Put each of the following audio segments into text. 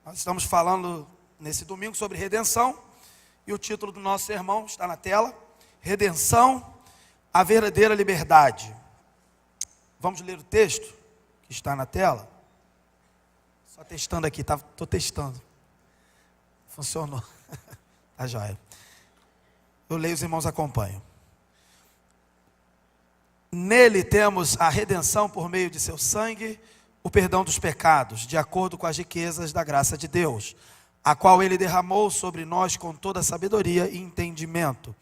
Nós estamos falando nesse domingo sobre redenção e o título do nosso sermão está na tela: Redenção, a verdadeira liberdade. Vamos ler o texto que está na tela? Só testando aqui, estou testando. Funcionou. Tá joia. Eu leio, os irmãos acompanham. Nele temos a redenção por meio de seu sangue, o perdão dos pecados, de acordo com as riquezas da graça de Deus, a qual ele derramou sobre nós com toda sabedoria e entendimento,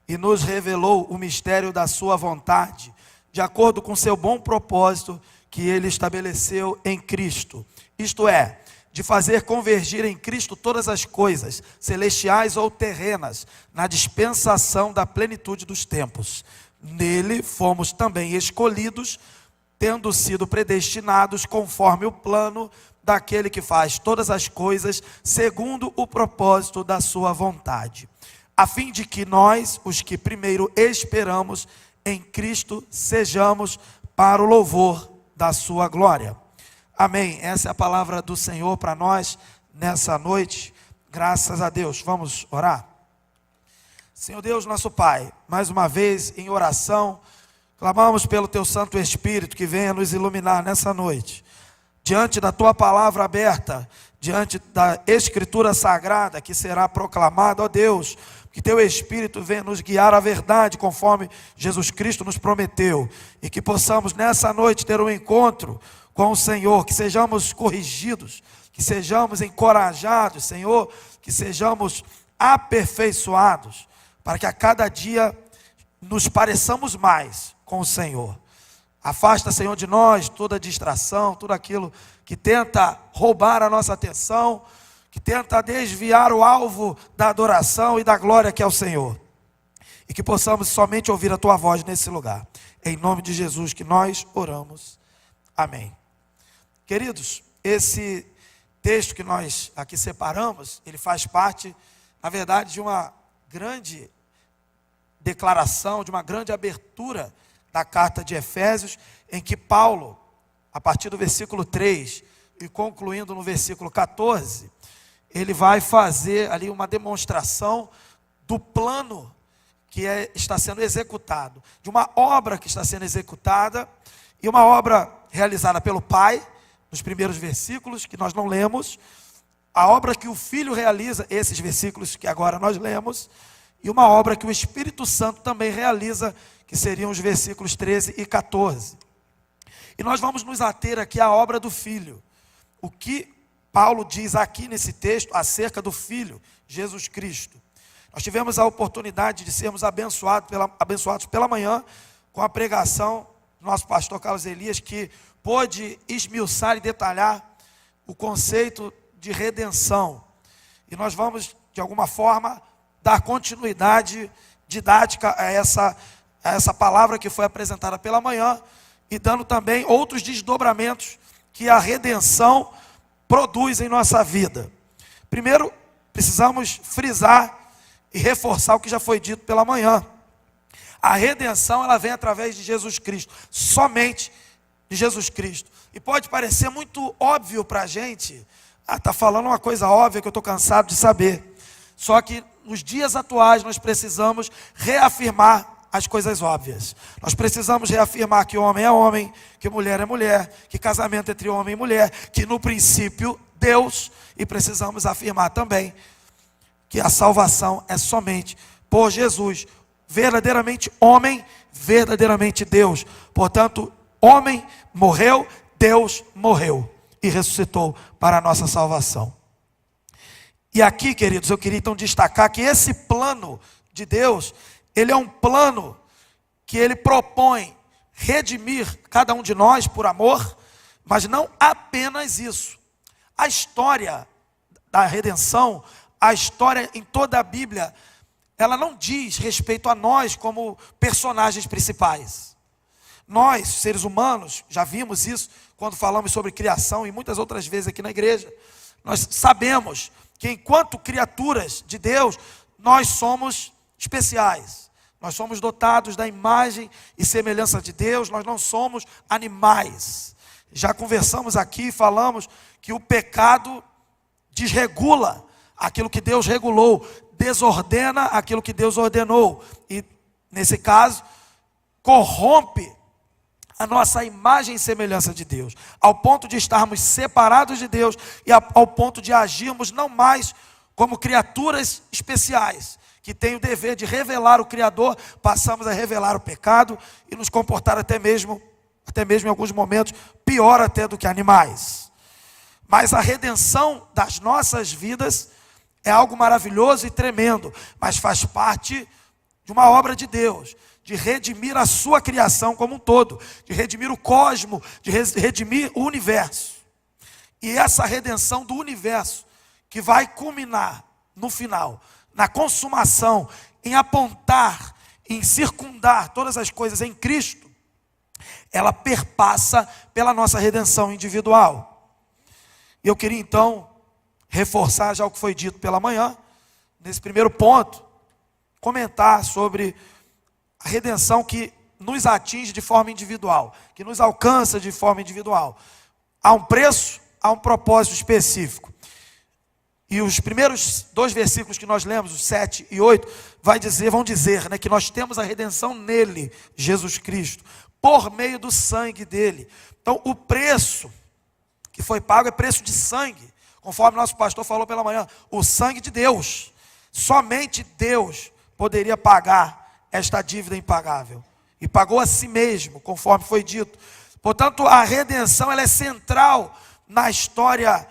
e nos revelou o mistério da sua vontade, de acordo com seu bom propósito que ele estabeleceu em Cristo, isto é, de fazer convergir em Cristo todas as coisas, celestiais ou terrenas, na dispensação da plenitude dos tempos. Nele fomos também escolhidos, tendo sido predestinados conforme o plano daquele que faz todas as coisas segundo o propósito da sua vontade, a fim de que nós, os que primeiro esperamos em Cristo, sejamos para o louvor da sua glória. Amém. Essa é a palavra do Senhor para nós nessa noite. Graças a Deus. Vamos orar? Senhor Deus, nosso Pai, mais uma vez em oração, clamamos pelo Teu Santo Espírito que venha nos iluminar nessa noite, diante da Tua palavra aberta, diante da Escritura Sagrada que será proclamada, ó Deus, que Teu Espírito venha nos guiar à verdade, conforme Jesus Cristo nos prometeu, e que possamos nessa noite ter um encontro com o Senhor, que sejamos corrigidos, que sejamos encorajados, Senhor, que sejamos aperfeiçoados, para que a cada dia nos pareçamos mais com o Senhor. Afasta, Senhor, de nós toda distração, tudo aquilo que tenta roubar a nossa atenção, que tenta desviar o alvo da adoração e da glória que é o Senhor. E que possamos somente ouvir a Tua voz nesse lugar. Em nome de Jesus que nós oramos. Amém. Queridos, esse texto que nós aqui separamos, ele faz parte, na verdade, de uma grande declaração, de uma grande abertura da carta de Efésios, em que Paulo, a partir do versículo 3 e concluindo no versículo 14, ele vai fazer ali uma demonstração do plano que está sendo executado, de uma obra que está sendo executada, e uma obra realizada pelo Pai, nos primeiros versículos que nós não lemos, a obra que o Filho realiza, esses versículos que agora nós lemos, e uma obra que o Espírito Santo também realiza, que seriam os versículos 13 e 14. E nós vamos nos ater aqui à obra do Filho. O que Paulo diz aqui nesse texto acerca do Filho, Jesus Cristo. Nós tivemos a oportunidade de sermos abençoados pela manhã com a pregação do nosso pastor Carlos Elias, que pôde esmiuçar e detalhar o conceito de redenção. E nós vamos, de alguma forma, dar continuidade didática a essa palavra que foi apresentada pela manhã, e dando também outros desdobramentos que a redenção produz em nossa vida. Primeiro, precisamos frisar e reforçar o que já foi dito pela manhã. A redenção, ela vem através de Jesus Cristo, somente de Jesus Cristo. E pode parecer muito óbvio para a gente, está falando uma coisa óbvia que eu estou cansado de saber. Só que nos dias atuais nós precisamos reafirmar as coisas óbvias. Nós precisamos reafirmar que homem é homem, que mulher é mulher, que casamento entre homem e mulher, que no princípio Deus, e precisamos afirmar também que a salvação é somente por Jesus, verdadeiramente homem, verdadeiramente Deus. Portanto, homem morreu, Deus morreu e ressuscitou para a nossa salvação. E aqui, queridos, eu queria então destacar que esse plano de Deus, ele é um plano que ele propõe redimir cada um de nós por amor, mas não apenas isso. A história da redenção, a história em toda a Bíblia, ela não diz respeito a nós como personagens principais. Nós, seres humanos, já vimos isso quando falamos sobre criação e muitas outras vezes aqui na igreja. Nós sabemos que enquanto criaturas de Deus, nós somos especiais. Nós somos dotados da imagem e semelhança de Deus, nós não somos animais. Já conversamos aqui, falamos que o pecado desregula aquilo que Deus regulou, desordena aquilo que Deus ordenou. E, nesse caso, corrompe a nossa imagem e semelhança de Deus, ao ponto de estarmos separados de Deus e ao ponto de agirmos não mais como criaturas especiais, que têm o dever de revelar o Criador, passamos a revelar o pecado e nos comportar até mesmo em alguns momentos, pior até do que animais. Mas a redenção das nossas vidas é algo maravilhoso e tremendo, mas faz parte de uma obra de Deus, de redimir a sua criação como um todo, de redimir o cosmos, de redimir o universo. E essa redenção do universo, que vai culminar no final, na consumação, em apontar, em circundar todas as coisas em Cristo, ela perpassa pela nossa redenção individual. E eu queria então reforçar já o que foi dito pela manhã, nesse primeiro ponto, comentar sobre a redenção que nos atinge de forma individual, que nos alcança de forma individual. Há um preço, há um propósito específico. E os primeiros 2 versículos que nós lemos, os 7 e 8, vão dizer, né, que nós temos a redenção nele, Jesus Cristo, por meio do sangue dele. Então, o preço que foi pago é preço de sangue, conforme nosso pastor falou pela manhã, o sangue de Deus. Somente Deus poderia pagar esta dívida impagável, e pagou a si mesmo, conforme foi dito. Portanto, a redenção ela é central na história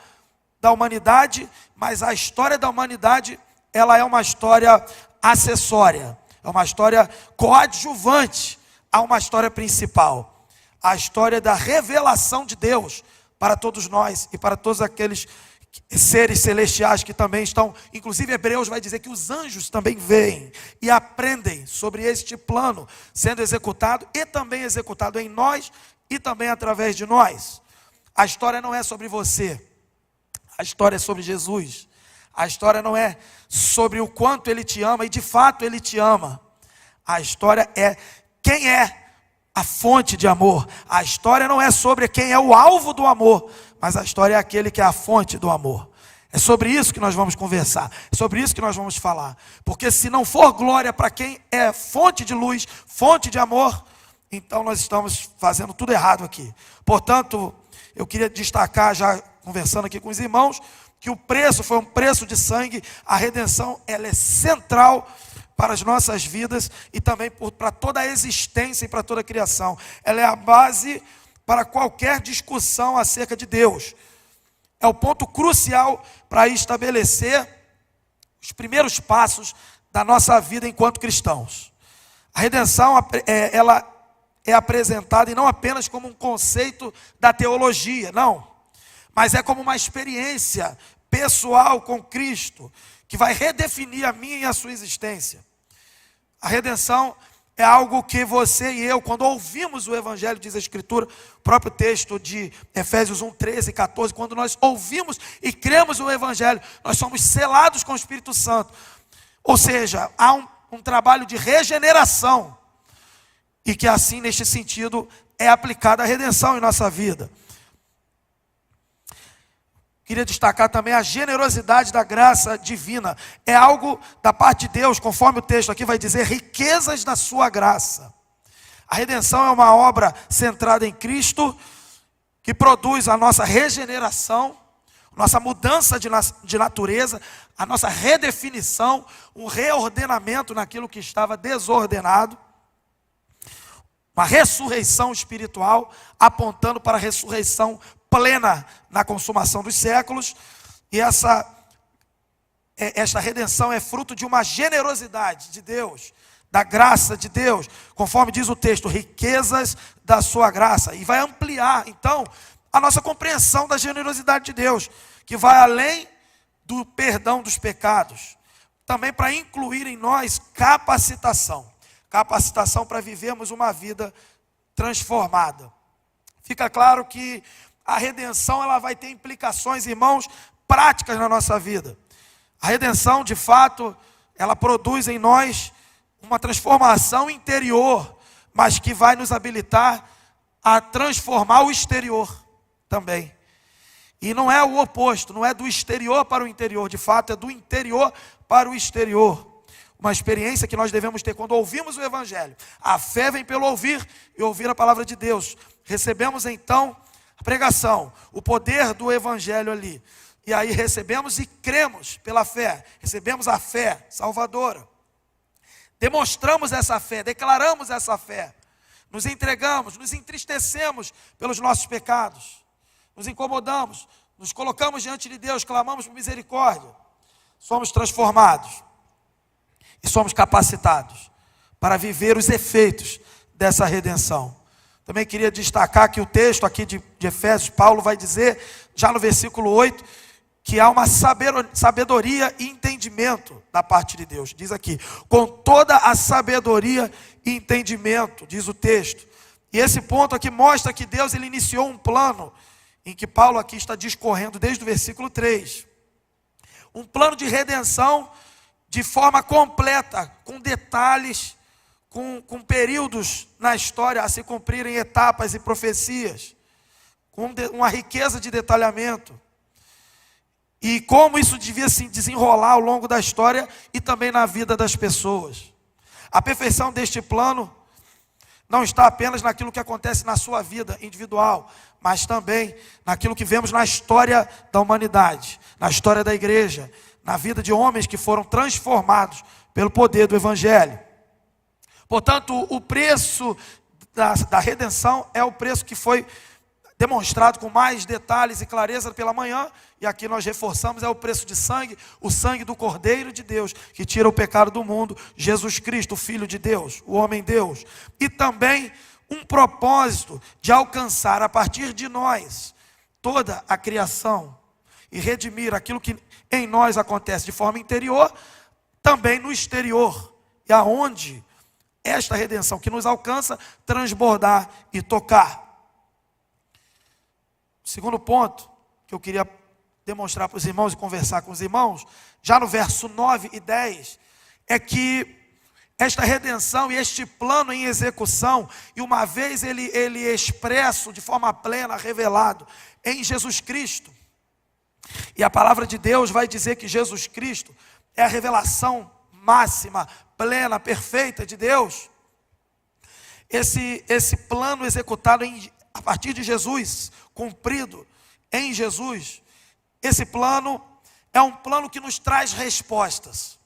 da humanidade, mas a história da humanidade ela é uma história acessória, é uma história coadjuvante a uma história principal, a história da revelação de Deus para todos nós e para todos aqueles seres celestiais que também estão, inclusive Hebreus vai dizer que os anjos também veem e aprendem sobre este plano sendo executado e também executado em nós e também através de nós. A história não é sobre você, a história é sobre Jesus. A história não é sobre o quanto Ele te ama, e de fato Ele te ama. A história é quem é a fonte de amor. A história não é sobre quem é o alvo do amor, mas a história é aquele que é a fonte do amor. É sobre isso que nós vamos conversar, é sobre isso que nós vamos falar. Porque se não for glória para quem é fonte de luz, fonte de amor, então nós estamos fazendo tudo errado aqui. Portanto, eu queria destacar, já conversando aqui com os irmãos, que o preço foi um preço de sangue. A redenção ela é central para as nossas vidas e também para toda a existência e para toda a criação. Ela é a base para qualquer discussão acerca de Deus. É o ponto crucial para estabelecer os primeiros passos da nossa vida enquanto cristãos. A redenção ela é apresentada e não apenas como um conceito da teologia, não, mas é como uma experiência pessoal com Cristo, que vai redefinir a minha e a sua existência. A redenção é algo que você e eu, quando ouvimos o Evangelho, diz a Escritura, o próprio texto de Efésios 1, 13 e 14, quando nós ouvimos e cremos no Evangelho, nós somos selados com o Espírito Santo. Ou seja, há um trabalho de regeneração, e que assim, neste sentido, é aplicada a redenção em nossa vida. Queria destacar também a generosidade da graça divina. É algo da parte de Deus, conforme o texto aqui vai dizer, riquezas da sua graça. A redenção é uma obra centrada em Cristo, que produz a nossa regeneração, nossa mudança de natureza, a nossa redefinição, um reordenamento naquilo que estava desordenado, uma ressurreição espiritual, apontando para a ressurreição plena na consumação dos séculos. E esta redenção é fruto de uma generosidade de Deus, da graça de Deus, conforme diz o texto, riquezas da sua graça. E vai ampliar, então, a nossa compreensão da generosidade de Deus, que vai além do perdão dos pecados, também para incluir em nós capacitação para vivermos uma vida transformada. Fica claro que a redenção ela vai ter implicações, irmãos, práticas na nossa vida. A redenção, de fato, ela produz em nós uma transformação interior, mas que vai nos habilitar a transformar o exterior também. E não é o oposto, não é do exterior para o interior, de fato é do interior para o exterior. Uma experiência que nós devemos ter quando ouvimos o Evangelho. A fé vem pelo ouvir e ouvir a palavra de Deus. Recebemos então a pregação, o poder do Evangelho ali. E aí recebemos e cremos pela fé. Recebemos a fé salvadora. Demonstramos essa fé, declaramos essa fé. Nos entregamos, nos entristecemos pelos nossos pecados. Nos incomodamos, nos colocamos diante de Deus, clamamos por misericórdia. Somos transformados. E somos capacitados para viver os efeitos dessa redenção. Também queria destacar que o texto aqui de Efésios, Paulo vai dizer, já no versículo 8, que há uma sabedoria e entendimento da parte de Deus. Diz aqui, com toda a sabedoria e entendimento, diz o texto. E esse ponto aqui mostra que Deus ele iniciou um plano, em que Paulo aqui está discorrendo desde o versículo 3. Um plano de redenção de forma completa, com detalhes, com períodos na história a se cumprirem, etapas e profecias, com uma riqueza de detalhamento. E como isso devia se desenrolar ao longo da história e também na vida das pessoas. A perfeição deste plano não está apenas naquilo que acontece na sua vida individual, mas também naquilo que vemos na história da humanidade, na história da igreja, na vida de homens que foram transformados pelo poder do Evangelho. Portanto, o preço da redenção é o preço que foi demonstrado com mais detalhes e clareza pela manhã, e aqui nós reforçamos, é o preço de sangue, o sangue do Cordeiro de Deus, que tira o pecado do mundo, Jesus Cristo, o Filho de Deus, o homem Deus. E também um propósito de alcançar a partir de nós toda a criação e redimir aquilo que em nós acontece de forma interior, também no exterior, e aonde esta redenção que nos alcança, transbordar e tocar. O segundo ponto que eu queria demonstrar para os irmãos e conversar com os irmãos, já no verso 9 e 10, é que esta redenção e este plano em execução, e uma vez ele expresso de forma plena, revelado em Jesus Cristo, e a palavra de Deus vai dizer que Jesus Cristo é a revelação máxima, plena, perfeita de Deus. Esse plano executado a partir de Jesus, cumprido em Jesus, esse plano é um plano que nos traz respostas.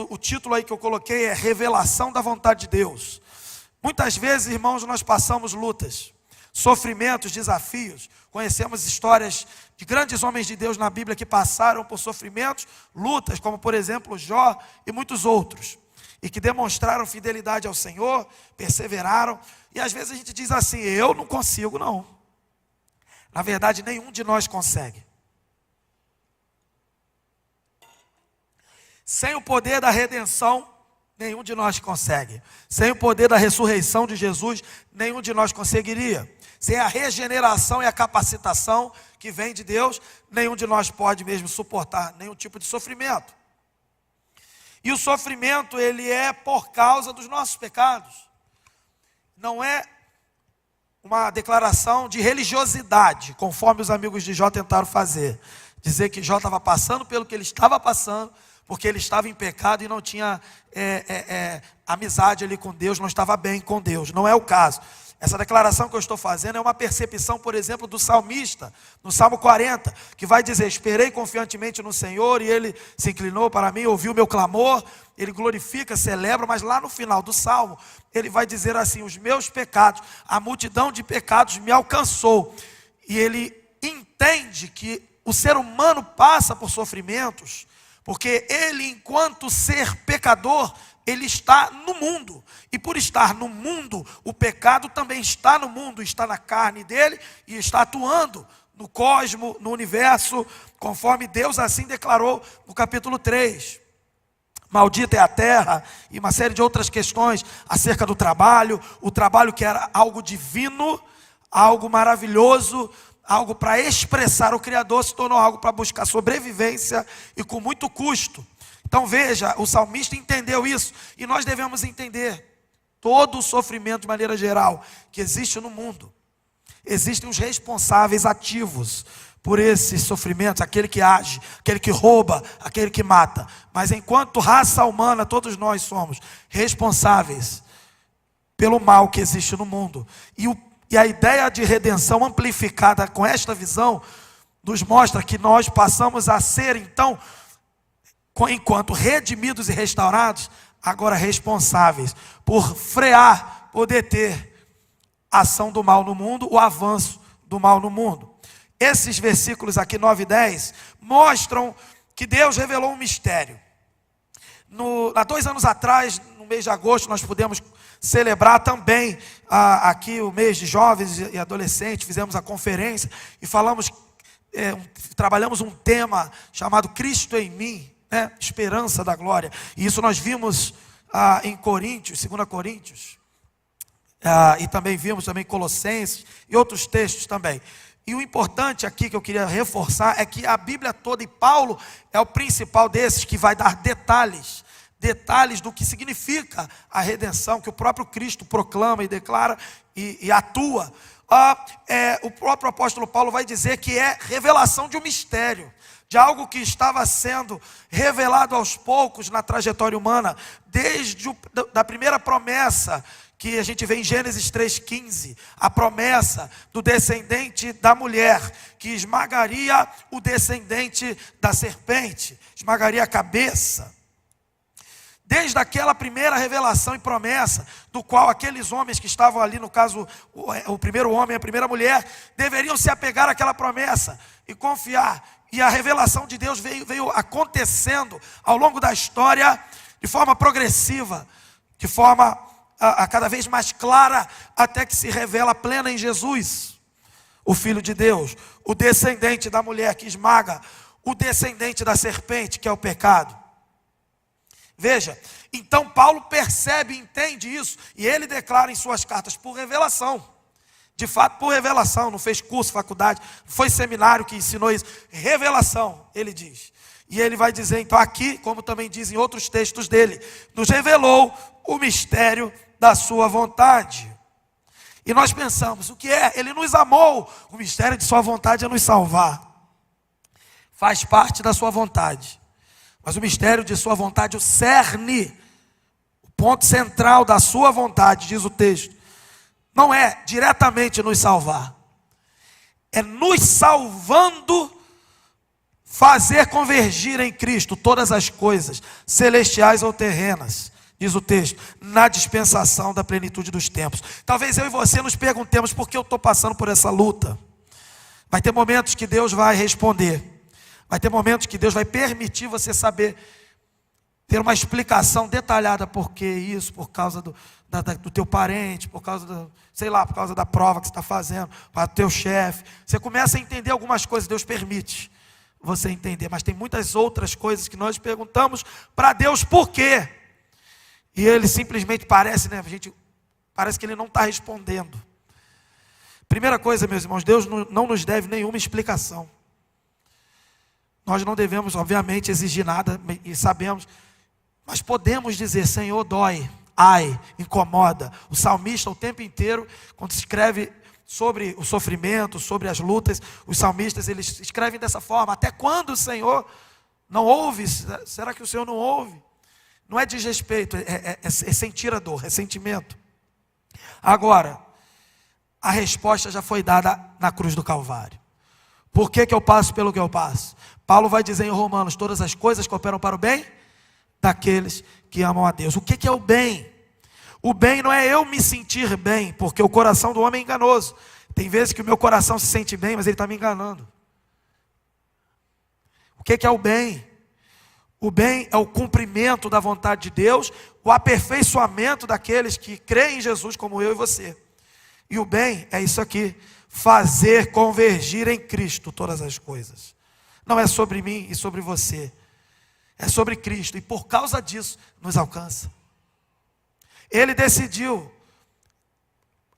O título aí que eu coloquei é Revelação da Vontade de Deus. Muitas vezes, irmãos, nós passamos lutas, sofrimentos, desafios. Conhecemos histórias de grandes homens de Deus na Bíblia que passaram por sofrimentos, lutas, como por exemplo Jó e muitos outros, e que demonstraram fidelidade ao Senhor, perseveraram. E às vezes a gente diz assim, eu não consigo não. Na verdade, nenhum de nós consegue. Sem o poder da redenção, nenhum de nós consegue. Sem o poder da ressurreição de Jesus, nenhum de nós conseguiria. Sem a regeneração e a capacitação que vem de Deus, nenhum de nós pode mesmo suportar nenhum tipo de sofrimento. E o sofrimento, ele é por causa dos nossos pecados. Não é uma declaração de religiosidade, conforme os amigos de Jó tentaram fazer. Dizer que Jó estava passando pelo que ele estava passando, porque ele estava em pecado e não tinha amizade ali com Deus, não estava bem com Deus. Não é o caso. Essa declaração que eu estou fazendo é uma percepção, por exemplo, do salmista, no Salmo 40, que vai dizer, esperei confiantemente no Senhor, e Ele se inclinou para mim, ouviu o meu clamor, Ele glorifica, celebra, mas lá no final do Salmo, ele vai dizer assim, os meus pecados, a multidão de pecados me alcançou, e ele entende que o ser humano passa por sofrimentos, porque ele, enquanto ser pecador, ele está no mundo, e por estar no mundo, o pecado também está no mundo, está na carne dele, e está atuando no cosmos, no universo, conforme Deus assim declarou no capítulo 3. Maldita é a terra, e uma série de outras questões acerca do trabalho, o trabalho que era algo divino, algo maravilhoso, algo para expressar o Criador, se tornou algo para buscar sobrevivência e com muito custo. Então veja, o salmista entendeu isso, e nós devemos entender todo o sofrimento de maneira geral que existe no mundo. Existem os responsáveis ativos por esses sofrimentos, aquele que age, aquele que rouba, aquele que mata. Mas enquanto raça humana, todos nós somos responsáveis pelo mal que existe no mundo. E a ideia de redenção amplificada com esta visão nos mostra que nós passamos a ser, então, enquanto redimidos e restaurados, agora responsáveis por frear, por deter a ação do mal no mundo, o avanço do mal no mundo. Esses versículos aqui, 9 e 10, mostram que Deus revelou um mistério. Há 2 anos atrás, no mês de agosto, nós pudemos celebrar também aqui o mês de jovens e adolescentes, fizemos a conferência e trabalhamos um tema chamado Cristo em mim, né? Esperança da glória. E isso nós vimos em Coríntios, 2 Coríntios, e também vimos também Colossenses e outros textos também. E o importante aqui que eu queria reforçar é que a Bíblia toda, e Paulo é o principal desses que vai dar detalhes do que significa a redenção, que o próprio Cristo proclama e declara e atua. O próprio apóstolo Paulo vai dizer que é revelação de um mistério, de algo que estava sendo revelado aos poucos na trajetória humana, desde da primeira promessa que a gente vê em Gênesis 3,15, a promessa do descendente da mulher, que esmagaria o descendente da serpente, esmagaria a cabeça. Desde aquela primeira revelação e promessa, do qual aqueles homens que estavam ali, no caso, o primeiro homem e a primeira mulher, deveriam se apegar àquela promessa e confiar. E a revelação de Deus veio acontecendo ao longo da história, de forma progressiva, de forma a cada vez mais clara, até que se revela plena em Jesus, o Filho de Deus, o descendente da mulher que esmaga, o descendente da serpente, que é o pecado. Veja, então Paulo percebe e entende isso, e ele declara em suas cartas por revelação. De fato, por revelação, não fez curso, faculdade, não foi seminário que ensinou isso. Revelação, ele diz. E ele vai dizer, então, aqui, como também diz em outros textos dele, nos revelou o mistério da sua vontade. E nós pensamos, o que é? Ele nos amou. O mistério de sua vontade é nos salvar. Faz parte da sua vontade. Mas o mistério de sua vontade, o cerne, o ponto central da sua vontade, diz o texto, não é diretamente nos salvar. É nos salvando, fazer convergir em Cristo todas as coisas, celestiais ou terrenas, diz o texto, na dispensação da plenitude dos tempos. Talvez eu e você nos perguntemos por que eu estou passando por essa luta. Vai ter momentos que Deus vai responder. Vai ter momentos que Deus vai permitir você saber, ter uma explicação detalhada por que isso, por causa do teu parente, por causa por causa da prova que você está fazendo, para o teu chefe. Você começa a entender algumas coisas, Deus permite você entender, mas tem muitas outras coisas que nós perguntamos para Deus por quê. E Ele simplesmente parece que Ele não está respondendo. Primeira coisa, meus irmãos, Deus não nos deve nenhuma explicação. Nós não devemos, obviamente, exigir nada, e sabemos, mas podemos dizer, Senhor, dói, ai, incomoda. O salmista, o tempo inteiro, quando escreve sobre o sofrimento, sobre as lutas, os salmistas, eles escrevem dessa forma: até quando o Senhor não ouve? Será que o Senhor não ouve? Não é desrespeito, é sentir a dor, é sentimento. Agora, a resposta já foi dada na cruz do Calvário. Por que eu passo pelo que eu passo? Paulo vai dizer em Romanos, todas as coisas cooperam para o bem daqueles que amam a Deus. O que é o bem? O bem não é eu me sentir bem, porque o coração do homem é enganoso. Tem vezes que o meu coração se sente bem, mas ele está me enganando. O que é o bem? O bem é o cumprimento da vontade de Deus, o aperfeiçoamento daqueles que creem em Jesus como eu e você. E o bem é isso aqui: fazer convergir em Cristo todas as coisas. Não é sobre mim e sobre você, é sobre Cristo, e por causa disso nos alcança. Ele decidiu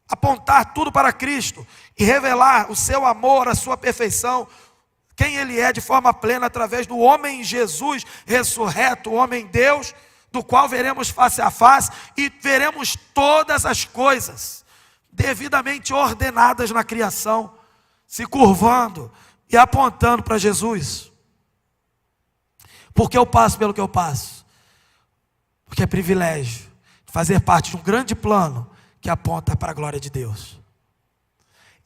apontar tudo para Cristo e revelar o seu amor, a sua perfeição, quem Ele é de forma plena, através do homem Jesus ressurreto, o homem Deus, do qual veremos face a face e veremos todas as coisas devidamente ordenadas na criação, se curvando e apontando para Jesus. Por que eu passo pelo que eu passo? Porque é privilégio fazer parte de um grande plano que aponta para a glória de Deus.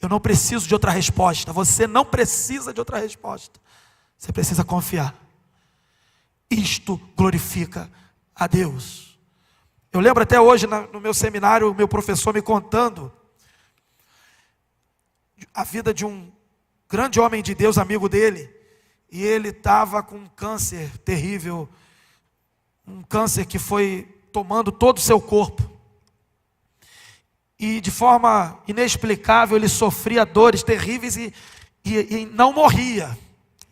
Eu não preciso de outra resposta. Você não precisa de outra resposta. Você precisa confiar. Isto glorifica a Deus. Eu lembro até hoje no meu seminário, o meu professor me contando a vida de um grande homem de Deus, amigo dele. E ele estava com um câncer terrível. Um câncer que foi tomando todo o seu corpo. E de forma inexplicável ele sofria dores terríveis e não morria.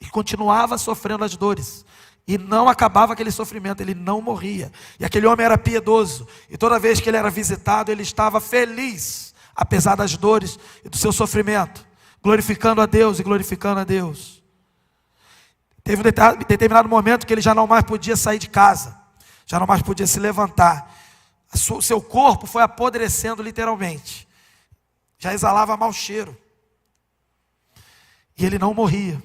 E continuava sofrendo as dores. E não acabava aquele sofrimento, ele não morria. E aquele homem era piedoso. E toda vez que ele era visitado, ele estava feliz, apesar das dores e do seu sofrimento, glorificando a Deus e glorificando a Deus. Teve um determinado momento que ele já não mais podia sair de casa, já não mais podia se levantar. O seu corpo foi apodrecendo literalmente. Já exalava mau cheiro. E ele não morria.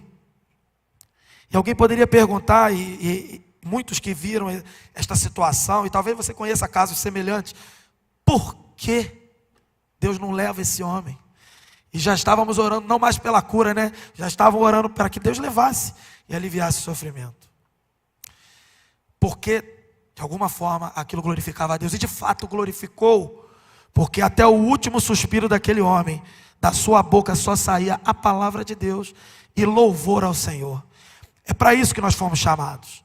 E alguém poderia perguntar, e muitos que viram esta situação, e talvez você conheça casos semelhantes, por que Deus não leva esse homem? E já estávamos orando, não mais pela cura, né? Já estavam orando para que Deus levasse e aliviasse o sofrimento. Porque de alguma forma aquilo glorificava a Deus, e de fato glorificou, porque até o último suspiro daquele homem, da sua boca só saía a palavra de Deus e louvor ao Senhor. É para isso que nós fomos chamados.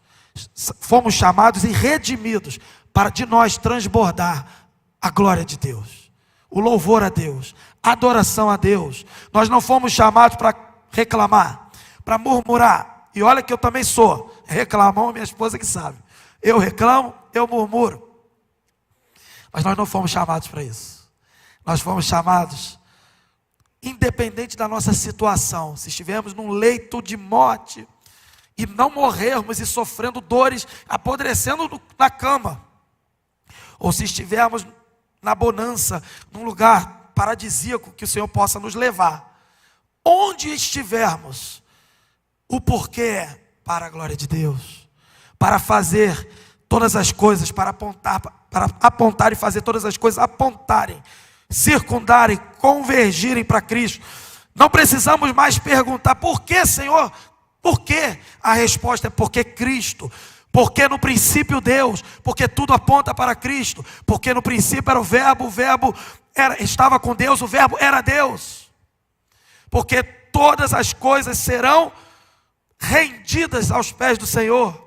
Fomos chamados e redimidos para de nós transbordar a glória de Deus, o louvor a Deus, a adoração a Deus. Nós não fomos chamados para reclamar, para murmurar. E olha que eu também sou reclamão, minha esposa que sabe. Eu reclamo, eu murmuro. Mas nós não fomos chamados para isso. Nós fomos chamados, independente da nossa situação, se estivermos num leito de morte e não morrermos e sofrendo dores, apodrecendo na cama, ou se estivermos na bonança, num lugar paradisíaco que o Senhor possa nos levar, onde estivermos, o porquê é para a glória de Deus, para fazer todas as coisas, para apontar e fazer todas as coisas apontarem, circundarem, convergirem para Cristo. Não precisamos mais perguntar, por que, Senhor? Por quê? A resposta é porque Cristo. Porque no princípio Deus, porque tudo aponta para Cristo, porque no princípio era o verbo estava com Deus, o verbo era Deus. Porque todas as coisas serão rendidas aos pés do Senhor.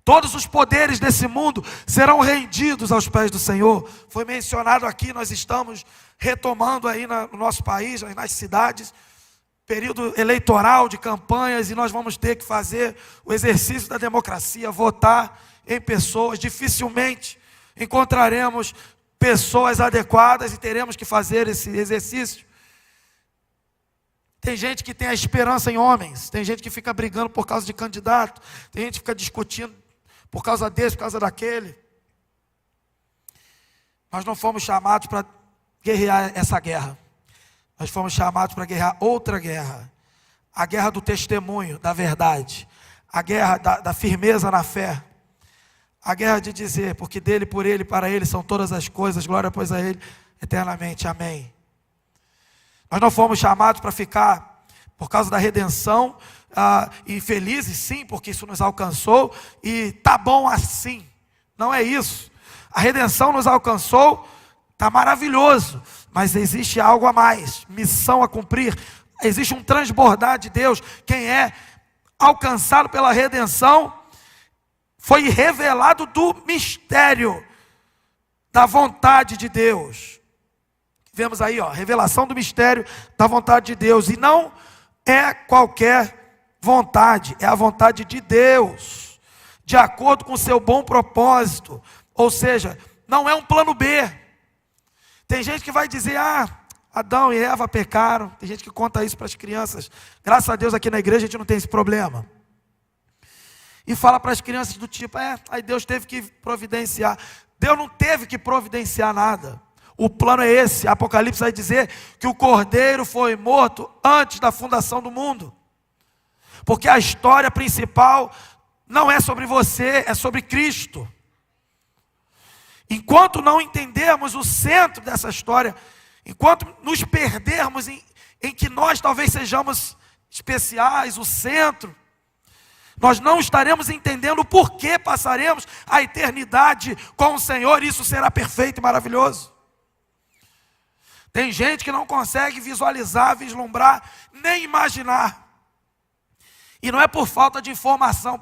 Todos os poderes desse mundo serão rendidos aos pés do Senhor. Foi mencionado aqui, nós estamos retomando aí no nosso país, nas cidades, período eleitoral de campanhas, e nós vamos ter que fazer o exercício da democracia, votar em pessoas. Dificilmente encontraremos pessoas adequadas e teremos que fazer esse exercício. Tem gente que tem a esperança em homens, tem gente que fica brigando por causa de candidato, tem gente que fica discutindo por causa desse, por causa daquele. Nós não fomos chamados para guerrear essa guerra. Nós fomos chamados para guerrear outra guerra. A guerra do testemunho, da verdade. A guerra da firmeza na fé. A guerra de dizer, porque dele, por ele, para ele são todas as coisas, glória pois a ele eternamente. Amém. Nós não fomos chamados para ficar, por causa da redenção, e felizes sim, porque isso nos alcançou, e tá bom assim. Não é isso. A redenção nos alcançou, tá maravilhoso, mas existe algo a mais, missão a cumprir. Existe um transbordar de Deus. Quem é alcançado pela redenção foi revelado do mistério da vontade de Deus. Vemos aí, revelação do mistério da vontade de Deus. E não é qualquer vontade, é a vontade de Deus, de acordo com o seu bom propósito. Ou seja, não é um plano B. Tem gente que vai dizer, Adão e Eva pecaram. Tem gente que conta isso para as crianças. Graças a Deus aqui na igreja a gente não tem esse problema. E fala para as crianças do tipo, aí Deus teve que providenciar. Deus não teve que providenciar nada. O plano é esse. Apocalipse vai dizer que o Cordeiro foi morto antes da fundação do mundo. Porque a história principal não é sobre você, é sobre Cristo. Enquanto não entendermos o centro dessa história, enquanto nos perdermos em que nós talvez sejamos especiais, o centro, nós não estaremos entendendo o porquê passaremos a eternidade com o Senhor. Isso será perfeito e maravilhoso. Tem gente que não consegue visualizar, vislumbrar, nem imaginar. E não é por falta de informação,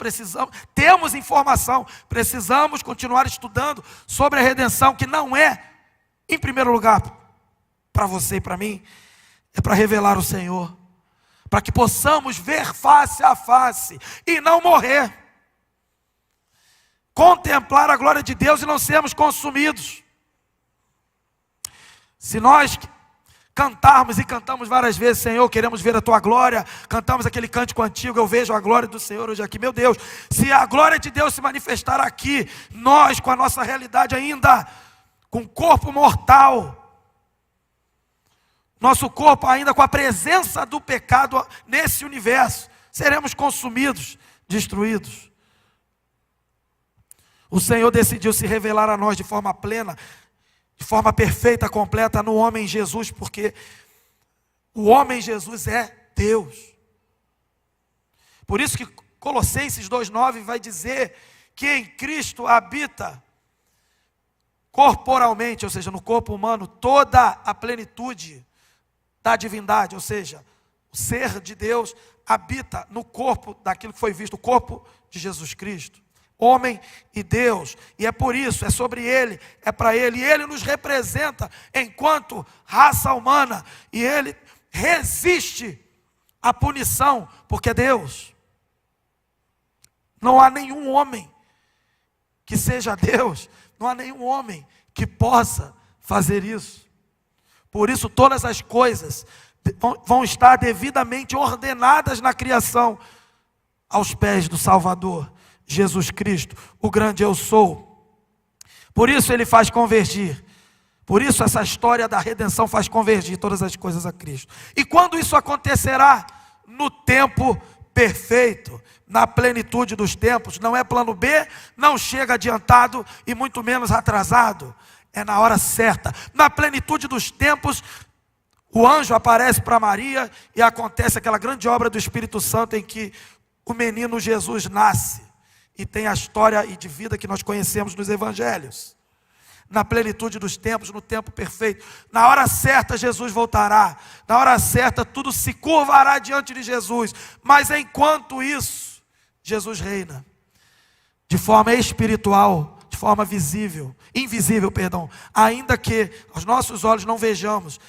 temos informação, precisamos continuar estudando sobre a redenção, que não é, em primeiro lugar, para você e para mim, é para revelar o Senhor, para que possamos ver face a face e não morrer, contemplar a glória de Deus e não sermos consumidos. Se nós cantarmos e cantamos várias vezes, Senhor, queremos ver a Tua glória, cantamos aquele cântico antigo, eu vejo a glória do Senhor hoje aqui, meu Deus, se a glória de Deus se manifestar aqui, nós com a nossa realidade ainda, com corpo mortal, nosso corpo ainda com a presença do pecado nesse universo, seremos consumidos, destruídos. O Senhor decidiu se revelar a nós de forma plena, de forma perfeita, completa no homem Jesus, porque o homem Jesus é Deus. Por isso que Colossenses 2,9 vai dizer que em Cristo habita corporalmente, ou seja, no corpo humano, toda a plenitude da divindade, ou seja, o ser de Deus habita no corpo daquilo que foi visto, o corpo de Jesus Cristo. Homem e Deus, e é por isso, é sobre Ele, é para Ele, e Ele nos representa enquanto raça humana, e Ele resiste à punição, porque é Deus. Não há nenhum homem que seja Deus, não há nenhum homem que possa fazer isso. Por isso todas as coisas vão estar devidamente ordenadas na criação, aos pés do Salvador, Jesus Cristo, o grande eu sou. Por isso Ele faz convergir. Por isso essa história da redenção faz convergir todas as coisas a Cristo. E quando isso acontecerá? No tempo perfeito, na plenitude dos tempos. Não é plano B, não chega adiantado e muito menos atrasado. É na hora certa. Na plenitude dos tempos, o anjo aparece para Maria e acontece aquela grande obra do Espírito Santo em que o menino Jesus nasce. E tem a história e de vida que nós conhecemos nos evangelhos. Na plenitude dos tempos, no tempo perfeito. Na hora certa Jesus voltará. Na hora certa tudo se curvará diante de Jesus. Mas enquanto isso, Jesus reina. De forma espiritual, de forma invisível, perdão. Ainda que aos nossos olhos não vejamos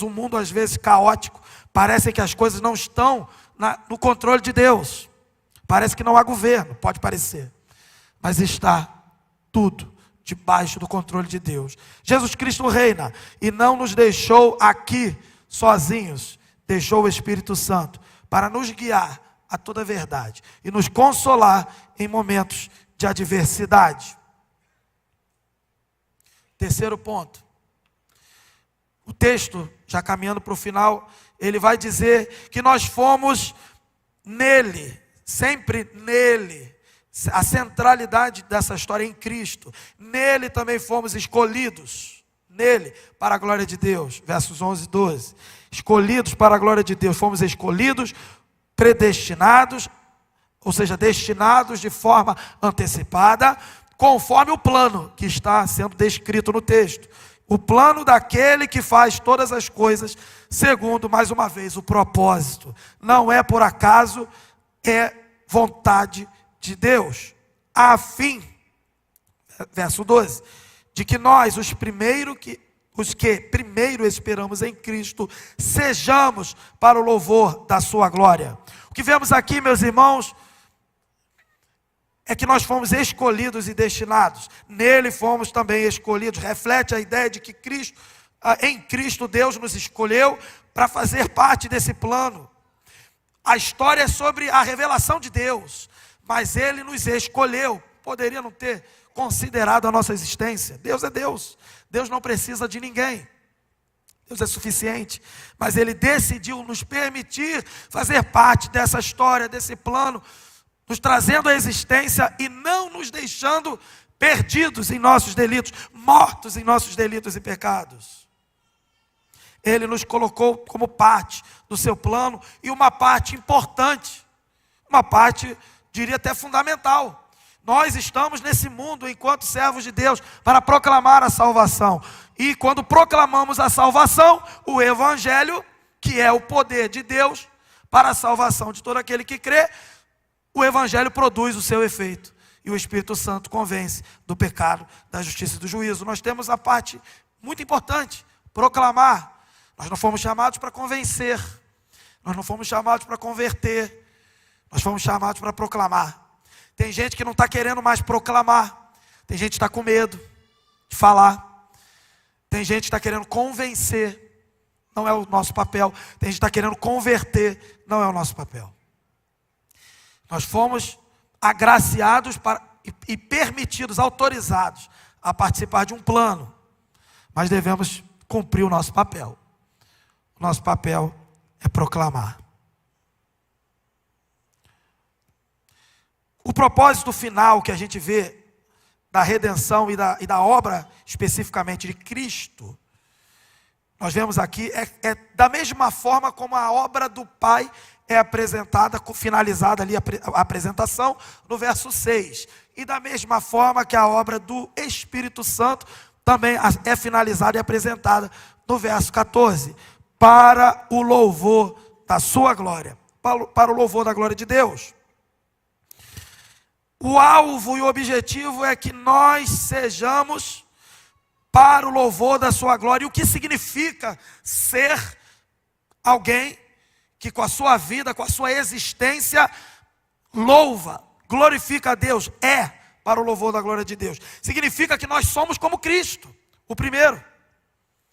um mundo às vezes caótico. Parece que as coisas não estão no controle de Deus. Parece que não há governo, pode parecer, mas está tudo debaixo do controle de Deus. Jesus Cristo reina e não nos deixou aqui sozinhos, deixou o Espírito Santo para nos guiar a toda a verdade e nos consolar em momentos de adversidade. Terceiro ponto, o texto, já caminhando para o final, ele vai dizer que nós fomos nele, sempre nele, a centralidade dessa história é em Cristo, nele também fomos escolhidos, nele, para a glória de Deus, versos 11 e 12, escolhidos para a glória de Deus, fomos escolhidos, predestinados, ou seja, destinados de forma antecipada, conforme o plano que está sendo descrito no texto, o plano daquele que faz todas as coisas, segundo, mais uma vez, o propósito, não é por acaso, é vontade de Deus, a fim, verso 12, de que nós, os que primeiro esperamos em Cristo, sejamos para o louvor da sua glória. O que vemos aqui, meus irmãos, é que nós fomos escolhidos e destinados, nele fomos também escolhidos, reflete a ideia de que Cristo, em Cristo Deus nos escolheu para fazer parte desse plano. A história é sobre a revelação de Deus, mas Ele nos escolheu poderia não ter considerado a nossa existência. Deus é Deus. Deus não precisa de ninguém. Deus é suficiente. Mas Ele decidiu nos permitir fazer parte dessa história, desse plano, nos trazendo à existência e não nos deixando perdidos em nossos delitos, mortos em nossos delitos e pecados. Ele nos colocou como parte do seu plano e uma parte importante, uma parte, diria até fundamental. Nós estamos nesse mundo enquanto servos de Deus para proclamar a salvação. E quando proclamamos a salvação, o Evangelho, que é o poder de Deus para a salvação de todo aquele que crê, o Evangelho produz o seu efeito. E o Espírito Santo convence do pecado, da justiça e do juízo. Nós temos a parte muito importante, proclamar. Nós não fomos chamados para convencer. Nós não fomos chamados para converter. Nós fomos chamados para proclamar. Tem gente que não está querendo mais proclamar. Tem gente que está com medo de falar. Tem gente que está querendo convencer. Não é o nosso papel. Tem gente que está querendo converter. Não é o nosso papel. Nós fomos agraciados e permitidos, autorizados a participar de um plano. Mas devemos cumprir o nosso papel. O nosso papel é proclamar. O propósito final que a gente vê da redenção e da obra especificamente de Cristo, nós vemos aqui, é da mesma forma como a obra do Pai é apresentada, finalizada ali a apresentação no verso 6. E da mesma forma que a obra do Espírito Santo também é finalizada e apresentada no verso 14. Para o louvor da sua glória. Para o louvor da glória de Deus. O alvo e o objetivo é que nós sejamos para o louvor da sua glória. E o que significa ser alguém que com a sua vida, com a sua existência, louva, glorifica a Deus, é para o louvor da glória de Deus. Significa que nós somos como Cristo, o primeiro,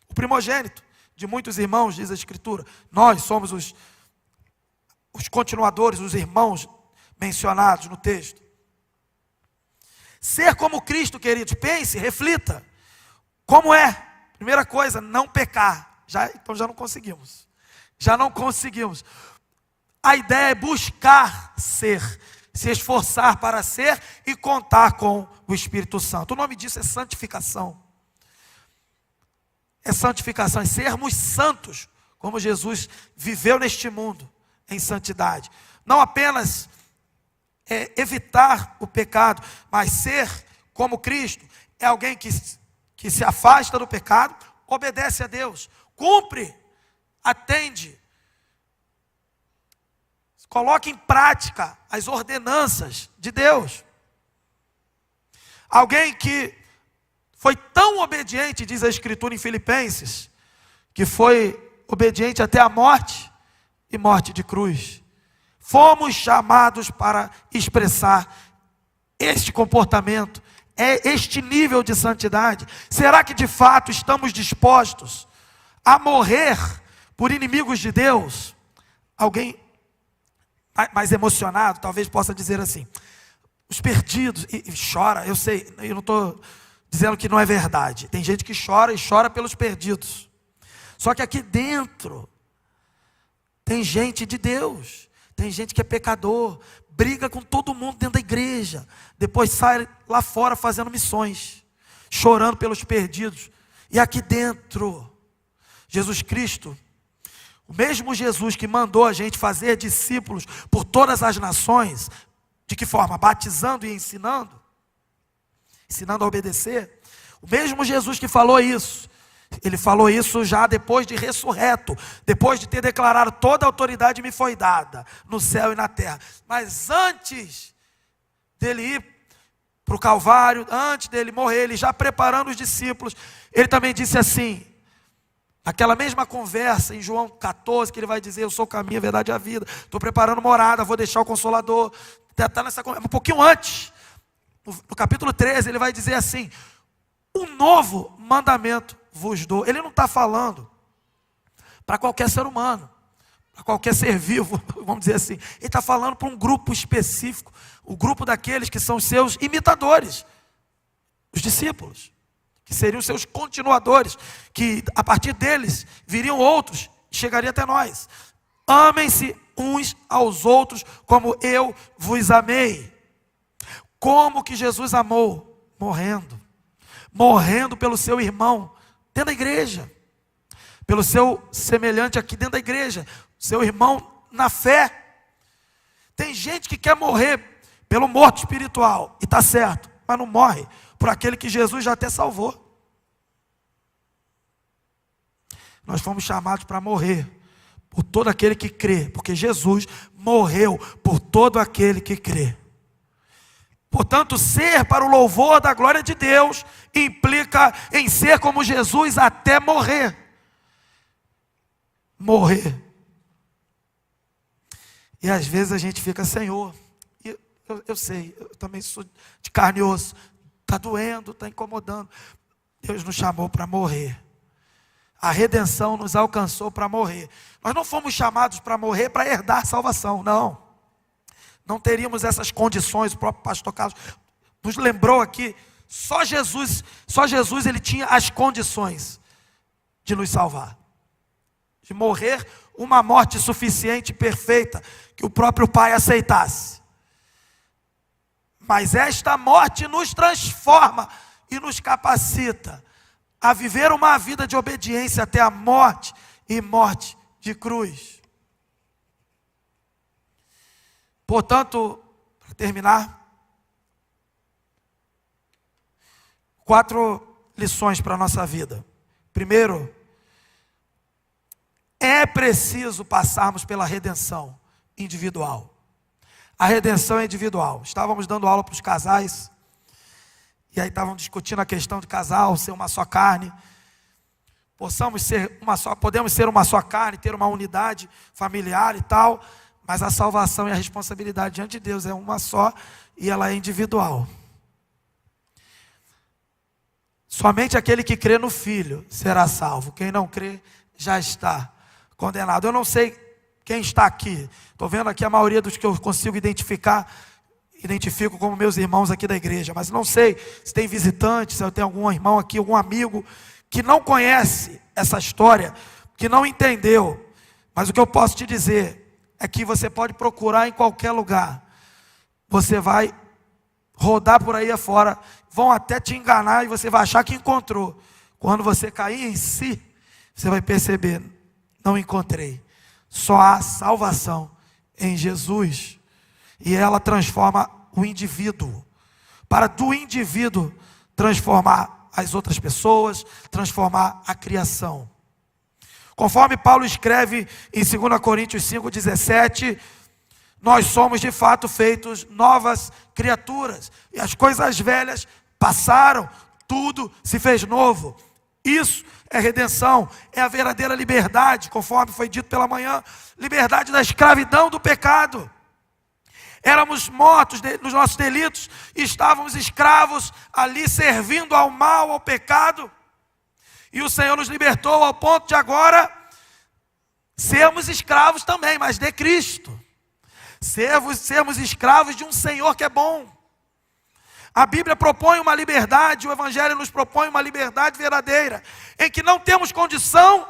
o primogênito de muitos irmãos, diz a Escritura. Nós somos os continuadores, os irmãos mencionados no texto. Ser como Cristo, queridos, pense, reflita. Como é? Primeira coisa, não pecar. Então já não conseguimos. Já não conseguimos. A ideia é buscar ser, se esforçar para ser e contar com o Espírito Santo. O nome disso é santificação. É santificação, é sermos santos, como Jesus viveu neste mundo, em santidade. Não apenas evitar o pecado, mas ser como Cristo. É alguém que se afasta do pecado, obedece a Deus, cumpre, atende, coloca em prática as ordenanças de Deus. Alguém que foi tão obediente, diz a Escritura em Filipenses, que foi obediente até a morte e morte de cruz. Fomos chamados para expressar este comportamento, este nível de santidade. Será que de fato estamos dispostos a morrer por inimigos de Deus? Alguém mais emocionado talvez possa dizer assim: os perdidos, e chora, eu sei, eu não estou dizendo que não é verdade. Tem gente que chora e chora pelos perdidos. Só que aqui dentro tem gente de Deus, tem gente que é pecador, briga com todo mundo dentro da igreja, depois sai lá fora fazendo missões, chorando pelos perdidos. E aqui dentro, Jesus Cristo, o mesmo Jesus que mandou a gente fazer discípulos por todas as nações, de que forma? Batizando e ensinando a obedecer. O mesmo Jesus que falou isso, ele falou isso já depois de ressurreto, depois de ter declarado: toda a autoridade me foi dada no céu e na terra. Mas antes dele ir para o Calvário, antes dele morrer, ele já preparando os discípulos, ele também disse assim, aquela mesma conversa em João 14, que ele vai dizer: eu sou o caminho, a verdade e a vida, estou preparando morada, vou deixar o Consolador. Está nessa conversa, um pouquinho antes, no capítulo 13, ele vai dizer assim: um novo mandamento vos dou. Ele não está falando para qualquer ser humano, a qualquer ser vivo, vamos dizer assim. Ele está falando para um grupo específico, o grupo daqueles que são seus imitadores, os discípulos, que seriam seus continuadores, que a partir deles viriam outros, e chegaria até nós. Amem-se uns aos outros como eu vos amei. Como que Jesus amou? Morrendo pelo seu irmão, dentro da igreja, pelo seu semelhante aqui dentro da igreja, seu irmão na fé. Tem gente que quer morrer pelo morto espiritual, e está certo, mas não morre por aquele que Jesus já até salvou. Nós fomos chamados para morrer por todo aquele que crê, porque Jesus morreu por todo aquele que crê. Portanto, ser para o louvor da glória de Deus implica em ser como Jesus até morrer. E às vezes a gente fica, Senhor, eu sei, eu também sou de carne e osso, está doendo, está incomodando. Deus nos chamou para morrer. A redenção nos alcançou para morrer. Nós não fomos chamados para morrer para herdar salvação, não. Não teríamos essas condições. O próprio pastor Carlos nos lembrou aqui, só Jesus ele tinha as condições de nos salvar. De morrer uma morte suficiente e perfeita, que o próprio Pai aceitasse. Mas esta morte nos transforma e nos capacita a viver uma vida de obediência até a morte, e morte de cruz. Portanto, para terminar, 4 lições para a nossa vida. Primeiro, é preciso passarmos pela redenção individual. A redenção é individual. Estávamos dando aula para os casais, e aí estavam discutindo a questão de casal, ser uma só carne. Podemos ser uma só carne, ter uma unidade familiar e tal, mas a salvação e a responsabilidade diante de Deus é uma só, e ela é individual. Somente aquele que crê no Filho será salvo. Quem não crê já está condenado. Eu não sei quem está aqui. Estou vendo aqui a maioria dos que eu consigo identifico como meus irmãos aqui da igreja, mas não sei se tem visitantes, se eu tenho algum irmão aqui, algum amigo que não conhece essa história, que não entendeu. Mas o que eu posso te dizer é que você pode procurar em qualquer lugar. Você vai rodar por aí afora, vão até te enganar e você vai achar que encontrou. Quando você cair em si, você vai perceber, não encontrei. Só há salvação em Jesus. E ela transforma o indivíduo. Para do indivíduo transformar as outras pessoas, transformar a criação. Conforme Paulo escreve em 2 Coríntios 5,17, nós somos de fato feitos novas criaturas. E as coisas velhas passaram, tudo se fez novo. Isso é redenção, é a verdadeira liberdade, conforme foi dito pela manhã, liberdade da escravidão do pecado. Éramos mortos nos nossos delitos, e estávamos escravos ali, servindo ao mal, ao pecado, e o Senhor nos libertou ao ponto de agora sermos escravos também, mas de Cristo, sermos escravos de um Senhor que é bom. A Bíblia propõe uma liberdade, o Evangelho nos propõe uma liberdade verdadeira, em que não temos condição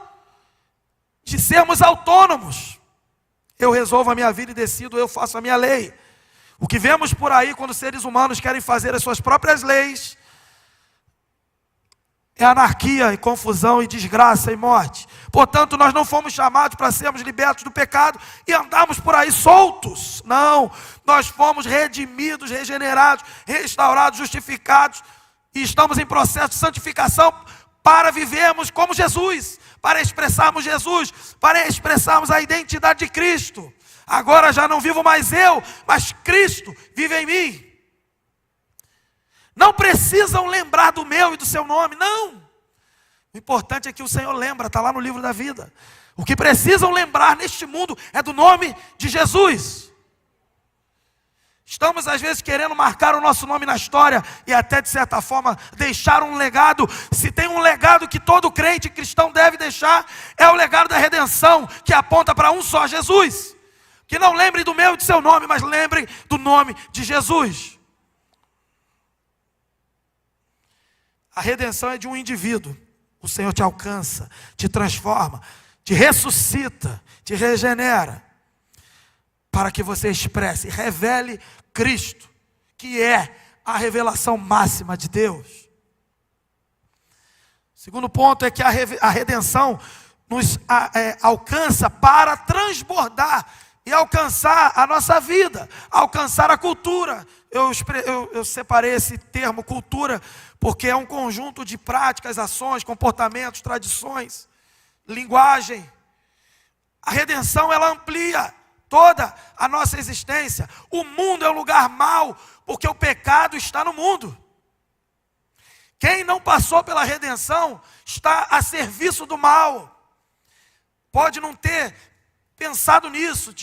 de sermos autônomos. Eu resolvo a minha vida e decido, eu faço a minha lei. O que vemos por aí quando seres humanos querem fazer as suas próprias leis é anarquia e confusão e desgraça e morte. Portanto, nós não fomos chamados para sermos libertos do pecado e andarmos por aí soltos. Não, nós fomos redimidos, regenerados, restaurados, justificados, e estamos em processo de santificação para vivermos como Jesus, para expressarmos Jesus, para expressarmos a identidade de Cristo. Agora já não vivo mais eu, mas Cristo vive em mim. Não precisam lembrar do meu e do seu nome, não. O importante é que o Senhor lembra, está lá no livro da vida. O que precisam lembrar neste mundo é do nome de Jesus. Estamos às vezes querendo marcar o nosso nome na história e até de certa forma deixar um legado. Se tem um legado que todo crente cristão deve deixar, é o legado da redenção, que aponta para um só, Jesus. Que não lembre do meu e do seu nome, mas lembre do nome de Jesus. A redenção é de um indivíduo. O Senhor te alcança, te transforma, te ressuscita, te regenera, para que você expresse, revele Cristo, que é a revelação máxima de Deus. O segundo ponto é que a redenção nos alcança para transbordar e alcançar a nossa vida, alcançar a cultura. Eu separei esse termo cultura, porque é um conjunto de práticas, ações, comportamentos, tradições, linguagem. A redenção, ela amplia toda a nossa existência. O mundo é um lugar mau, porque o pecado está no mundo. Quem não passou pela redenção está a serviço do mal. Pode não ter pensado nisso,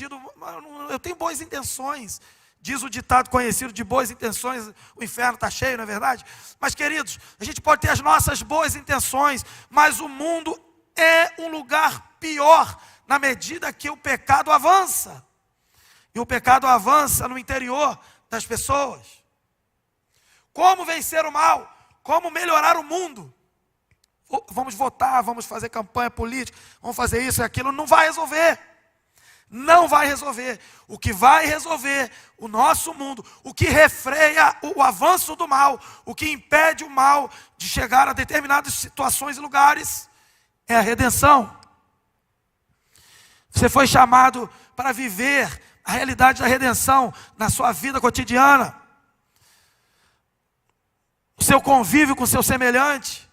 eu tenho boas intenções. Diz o ditado conhecido, de boas intenções o inferno está cheio, não é verdade? Mas queridos, a gente pode ter as nossas boas intenções, mas o mundo é um lugar pior na medida que o pecado avança. E o pecado avança no interior das pessoas. Como vencer o mal? Como melhorar o mundo? Vamos votar, vamos fazer campanha política, vamos fazer isso e aquilo, não vai resolver. Não vai resolver. O que vai resolver o nosso mundo, o que refreia o avanço do mal, o que impede o mal de chegar a determinadas situações e lugares, é a redenção. Você foi chamado para viver a realidade da redenção na sua vida cotidiana. O seu convívio com o seu semelhante.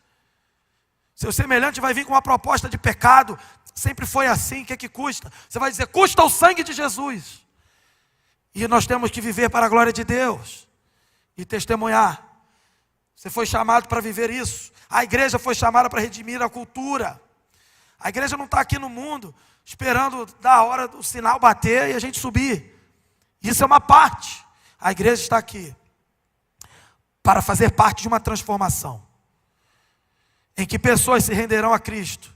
Seu semelhante vai vir com uma proposta de pecado. Sempre foi assim, o que é que custa? Você vai dizer, custa o sangue de Jesus. E nós temos que viver para a glória de Deus. E testemunhar. Você foi chamado para viver isso. A igreja foi chamada para redimir a cultura. A igreja não está aqui no mundo esperando da hora do sinal bater e a gente subir. Isso é uma parte. A igreja está aqui para fazer parte de uma transformação, em que pessoas se renderão a Cristo.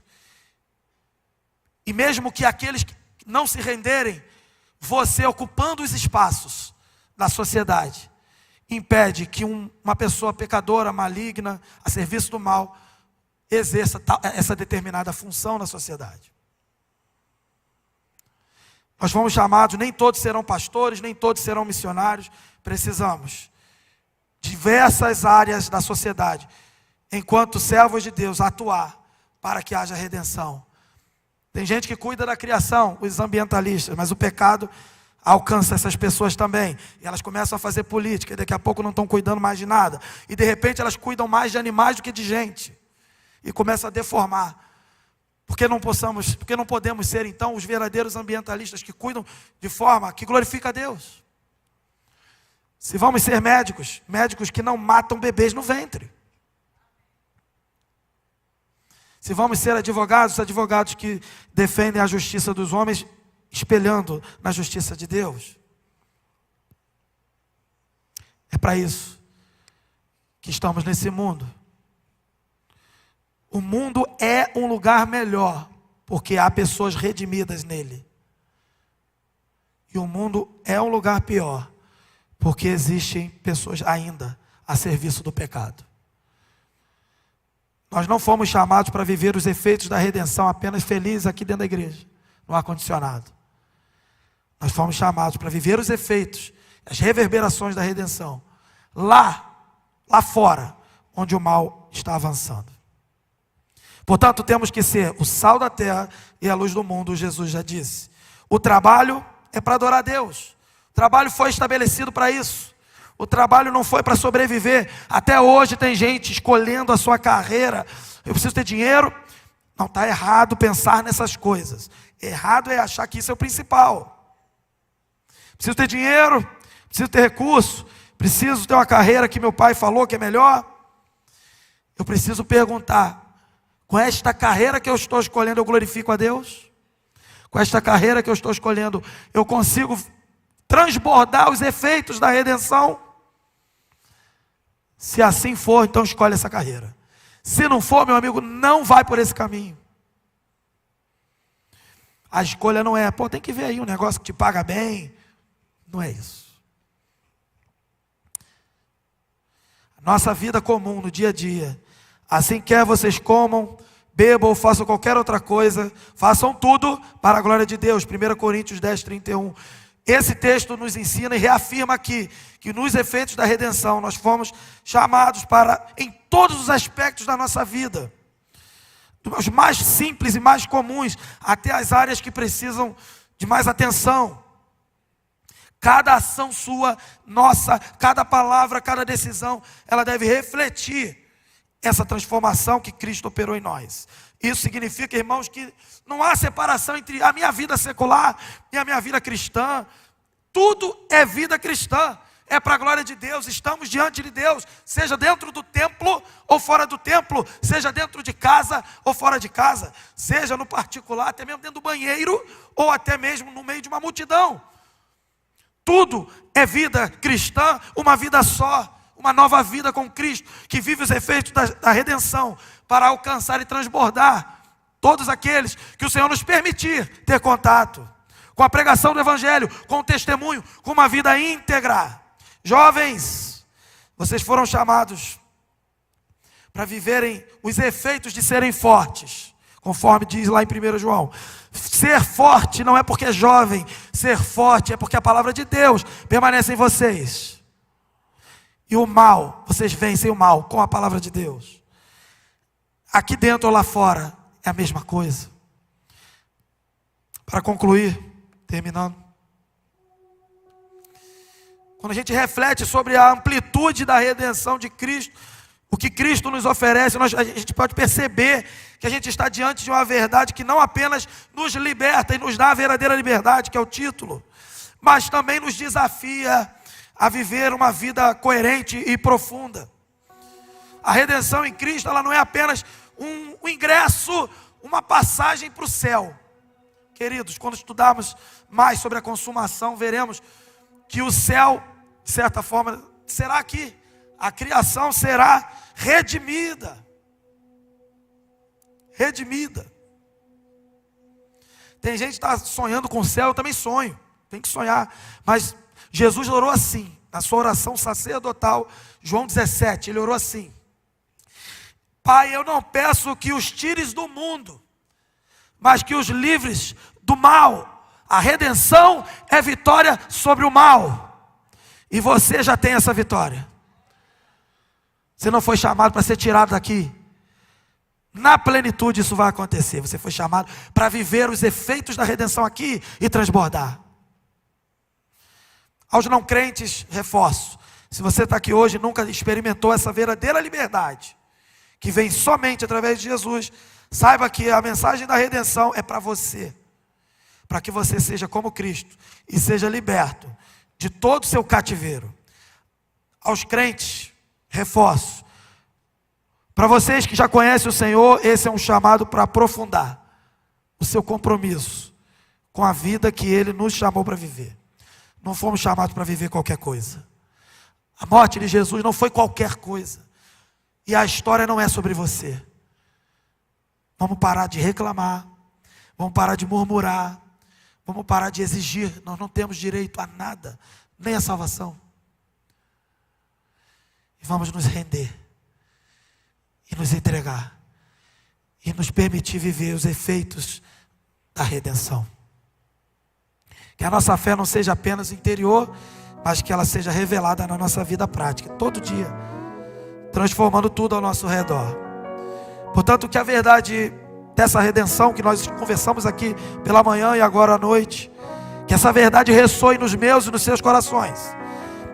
E mesmo que aqueles que não se renderem, você ocupando os espaços da sociedade, impede que uma pessoa pecadora, maligna, a serviço do mal, exerça essa determinada função na sociedade. Nós fomos chamados, nem todos serão pastores, nem todos serão missionários. Precisamos, diversas áreas da sociedade, enquanto servos de Deus, atuar para que haja redenção. Tem gente que cuida da criação, os ambientalistas, mas o pecado alcança essas pessoas também. E elas começam a fazer política, e daqui a pouco não estão cuidando mais de nada. E de repente elas cuidam mais de animais do que de gente. E começam a deformar. Porque não podemos ser então os verdadeiros ambientalistas que cuidam de forma que glorifica a Deus. Se vamos ser médicos, médicos que não matam bebês no ventre. Se vamos ser advogados, advogados que defendem a justiça dos homens, espelhando na justiça de Deus. É para isso que estamos nesse mundo. O mundo é um lugar melhor, porque há pessoas redimidas nele. E o mundo é um lugar pior, porque existem pessoas ainda a serviço do pecado. Nós não fomos chamados para viver os efeitos da redenção apenas felizes aqui dentro da igreja, no ar-condicionado. Nós fomos chamados para viver os efeitos, as reverberações da redenção, lá fora, onde o mal está avançando. Portanto, temos que ser o sal da terra e a luz do mundo, Jesus já disse. O trabalho é para adorar a Deus. O trabalho foi estabelecido para isso. O trabalho não foi para sobreviver. Até hoje tem gente escolhendo a sua carreira. Eu preciso ter dinheiro. Não, está errado pensar nessas coisas. Errado é achar que isso é o principal. Preciso ter dinheiro, preciso ter recurso, preciso ter uma carreira que meu pai falou que é melhor. Eu preciso perguntar, com esta carreira que eu estou escolhendo, eu glorifico a Deus? Com esta carreira que eu estou escolhendo, eu consigo transbordar os efeitos da redenção? Se assim for, então escolhe essa carreira. Se não for, meu amigo, não vai por esse caminho. A escolha não é, tem que ver aí um negócio que te paga bem. Não é isso. Nossa vida comum, no dia a dia. Assim quer vocês comam, bebam ou façam qualquer outra coisa, façam tudo para a glória de Deus. 1 Coríntios 10, 31. Esse texto nos ensina e reafirma aqui que nos efeitos da redenção nós fomos chamados para, em todos os aspectos da nossa vida, dos mais simples e mais comuns, até as áreas que precisam de mais atenção. Cada ação sua, nossa, cada palavra, cada decisão, ela deve refletir essa transformação que Cristo operou em nós. Isso significa, irmãos, que não há separação entre a minha vida secular e a minha vida cristã. Tudo é vida cristã. É para a glória de Deus. Estamos diante de Deus, seja dentro do templo ou fora do templo, seja dentro de casa ou fora de casa, seja no particular, até mesmo dentro do banheiro ou até mesmo no meio de uma multidão. Tudo é vida cristã, uma vida só, uma nova vida com Cristo, que vive os efeitos da redenção para alcançar e transbordar todos aqueles que o Senhor nos permitir ter contato com a pregação do Evangelho, com o testemunho, com uma vida íntegra. Jovens, vocês foram chamados para viverem os efeitos de serem fortes, conforme diz lá em 1 João. Ser forte não é porque é jovem, ser forte é porque a palavra de Deus permanece em vocês. E o mal, vocês vencem o mal com a palavra de Deus. Aqui dentro ou lá fora é a mesma coisa. Para concluir, terminando. Quando a gente reflete sobre a amplitude da redenção de Cristo, o que Cristo nos oferece, a gente pode perceber que a gente está diante de uma verdade que não apenas nos liberta e nos dá a verdadeira liberdade, que é o título, mas também nos desafia a viver uma vida coerente e profunda. A redenção em Cristo, ela não é apenas um ingresso, uma passagem para o céu. Queridos, quando estudarmos mais sobre a consumação, veremos que o céu, de certa forma, será aqui. A criação será redimida. Redimida. Tem gente que está sonhando com o céu, eu também sonho. Tem que sonhar. Mas Jesus orou assim, na sua oração sacerdotal, João 17, ele orou assim: Pai, eu não peço que os tires do mundo, mas que os livres do mal. A redenção é vitória sobre o mal. E você já tem essa vitória. Você não foi chamado para ser tirado daqui. Na plenitude isso vai acontecer. Você foi chamado para viver os efeitos da redenção aqui e transbordar. Aos não crentes, reforço. Se você está aqui hoje e nunca experimentou essa verdadeira liberdade, que vem somente através de Jesus, saiba que a mensagem da redenção é para você. Para que você seja como Cristo e seja liberto de todo o seu cativeiro. Aos crentes, reforço. Para vocês que já conhecem o Senhor, esse é um chamado para aprofundar o seu compromisso com a vida que Ele nos chamou para viver. Não fomos chamados para viver qualquer coisa. A morte de Jesus não foi qualquer coisa. E a história não é sobre você. Vamos parar de reclamar. Vamos parar de murmurar. Vamos parar de exigir. Nós não temos direito a nada, nem a salvação. E vamos nos render. E nos entregar. E nos permitir viver os efeitos da redenção. Que a nossa fé não seja apenas interior, mas que ela seja revelada na nossa vida prática, todo dia, transformando tudo ao nosso redor. Portanto, que a verdade dessa redenção que nós conversamos aqui pela manhã e agora à noite, que essa verdade ressoe nos meus e nos seus corações,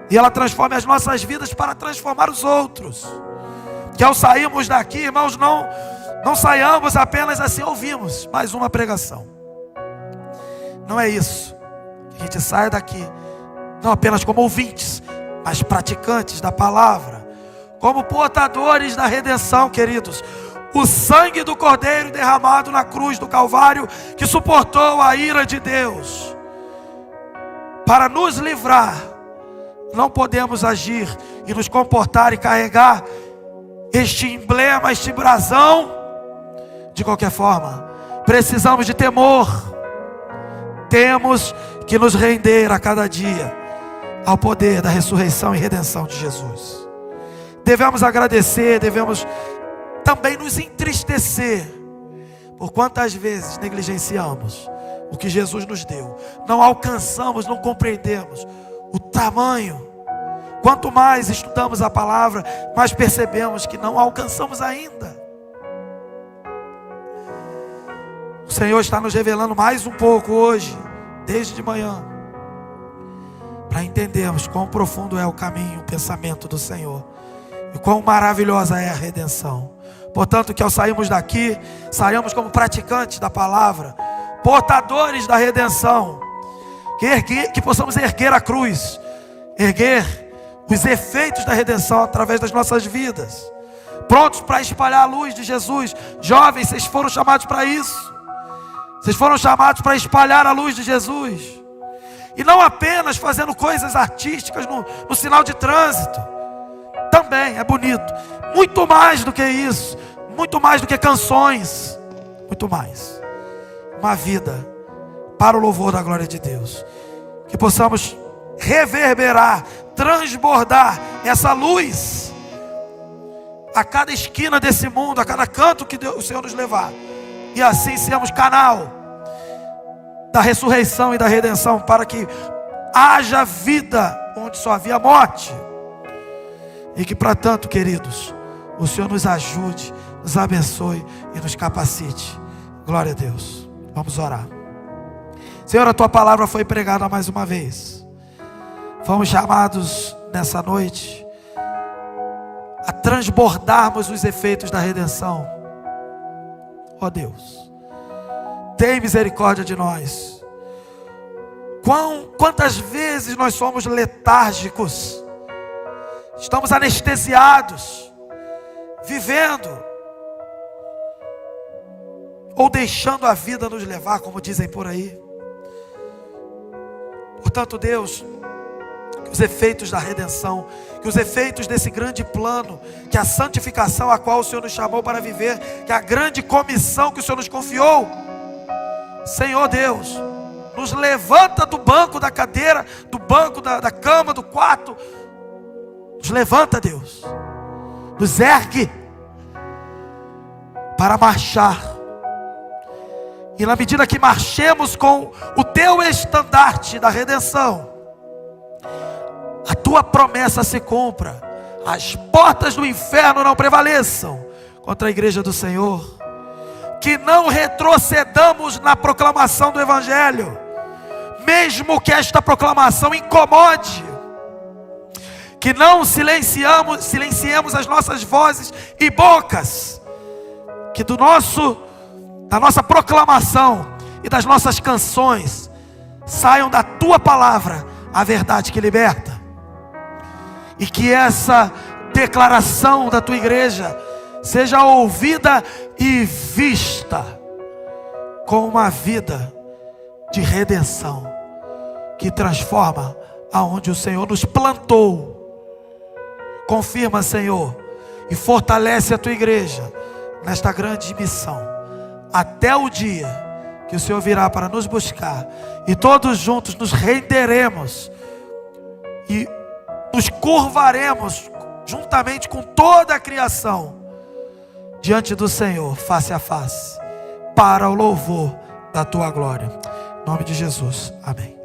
e ela transforme as nossas vidas para transformar os outros. Que ao sairmos daqui, irmãos, não saiamos apenas assim, ouvimos mais uma pregação. Não é isso. Que a gente saia daqui não apenas como ouvintes, mas praticantes da palavra, como portadores da redenção, queridos. O sangue do Cordeiro derramado na cruz do Calvário, que suportou a ira de Deus, para nos livrar, não podemos agir e nos comportar e carregar este emblema, este brasão de qualquer forma. Precisamos de temor. Temos que nos render a cada dia ao poder da ressurreição e redenção de Jesus. Devemos agradecer, devemos também nos entristecer por quantas vezes negligenciamos o que Jesus nos deu. Não alcançamos, não compreendemos o tamanho. Quanto mais estudamos a palavra, mais percebemos que não alcançamos ainda. O Senhor está nos revelando mais um pouco hoje, desde de manhã, para entendermos quão profundo é o caminho, o pensamento do Senhor, e quão maravilhosa é a redenção. Portanto, que ao sairmos daqui, saiamos como praticantes da palavra, portadores da redenção, que possamos erguer a cruz, erguer os efeitos da redenção através das nossas vidas, prontos para espalhar a luz de Jesus. Jovens, vocês foram chamados para isso. Vocês foram chamados para espalhar a luz de Jesus. E não apenas fazendo coisas artísticas no sinal de trânsito. Também é bonito. Muito mais do que isso. Muito mais do que canções. Muito mais. Uma vida para o louvor da glória de Deus. Que possamos reverberar, transbordar essa luz a cada esquina desse mundo, a cada canto que o Senhor nos levar. E assim sermos canal da ressurreição e da redenção, para que haja vida onde só havia morte. E que para tanto, queridos, o Senhor nos ajude, nos abençoe e nos capacite. Glória a Deus. Vamos orar. Senhor, a tua palavra foi pregada mais uma vez. Fomos chamados nessa noite a transbordarmos os efeitos da redenção. Ó Deus, tem misericórdia de nós. Quantas vezes nós somos letárgicos, estamos anestesiados, vivendo, ou deixando a vida nos levar, como dizem por aí. Portanto, Deus, que os efeitos da redenção, que os efeitos desse grande plano, que a santificação a qual o Senhor nos chamou para viver, que a grande comissão que o Senhor nos confiou, Senhor Deus, nos levanta do banco, da cadeira, do banco, da cama, do quarto, nos levanta, Deus, nos ergue para marchar, e na medida que marchemos com o teu estandarte da redenção, a tua promessa se cumpra, as portas do inferno não prevaleçam contra a igreja do Senhor, que não retrocedamos na proclamação do Evangelho, mesmo que esta proclamação incomode, que não silenciemos as nossas vozes e bocas, que da nossa proclamação e das nossas canções saiam da tua palavra a verdade que liberta. E que essa declaração da tua igreja seja ouvida e vista com uma vida de redenção que transforma aonde o Senhor nos plantou. Confirma, Senhor, e fortalece a tua igreja nesta grande missão, até o dia que o Senhor virá para nos buscar, e todos juntos nos renderemos e nos curvaremos juntamente com toda a criação diante do Senhor, face a face, para o louvor da tua glória. Em nome de Jesus, amém.